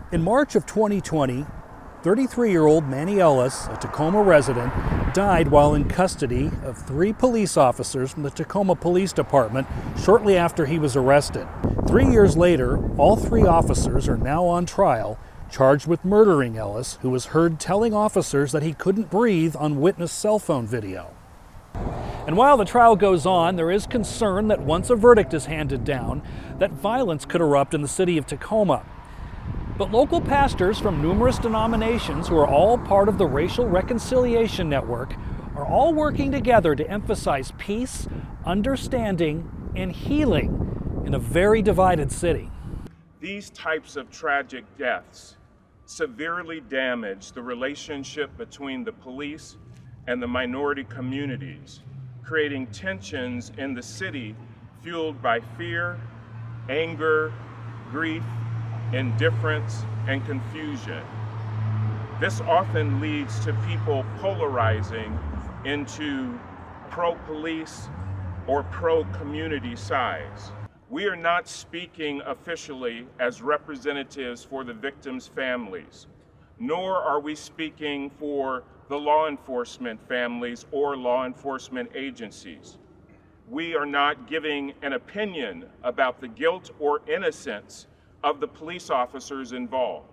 In March of 2020, 33-year-old Manny Ellis, a Tacoma resident, died while in custody of 3 police officers from the Tacoma Police Department shortly after he was arrested. 3 years later, all 3 officers are now on trial, charged with murdering Ellis, who was heard telling officers that he couldn't breathe on witness cell phone video. And while the trial goes on, there is concern that once a verdict is handed down, that violence could erupt in the city of Tacoma. But local pastors from numerous denominations, who are all part of the Racial Reconciliation Network, are all working together to emphasize peace, understanding, and healing in a very divided city. These types of tragic deaths severely damage the relationship between the police and the minority communities, creating tensions in the city fueled by fear, anger, grief, indifference, and confusion. This often leads to people polarizing into pro-police or pro-community sides. We are not speaking officially as representatives for the victims' families, nor are we speaking for the law enforcement families or law enforcement agencies. We are not giving an opinion about the guilt or innocence of the police officers involved.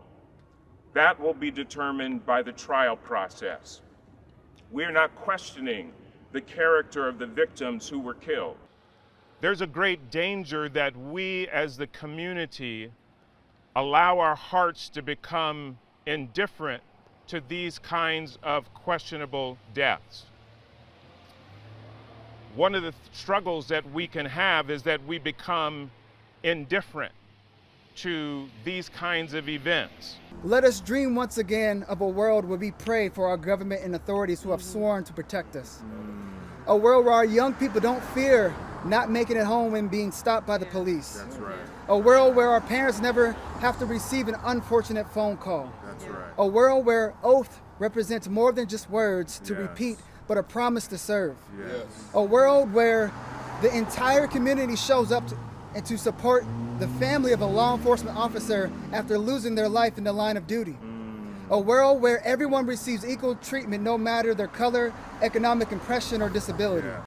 That will be determined by the trial process. We are not questioning the character of the victims who were killed. There's a great danger that we as the community allow our hearts to become indifferent to these kinds of questionable deaths. One of the struggles that we can have is that we become indifferent to these kinds of events. Let us dream once again of a world where we pray for our government and authorities who have sworn to protect us. A world where our young people don't fear not making it home and being stopped by the police. That's right. A world where our parents never have to receive an unfortunate phone call. That's right. A world where oath represents more than just words to Yes. repeat, but a promise to serve. Yes. A world where the entire community shows up and to support the family of a law enforcement officer after losing their life in the line of duty. A world where everyone receives equal treatment no matter their color, economic impression, or disability. Yeah.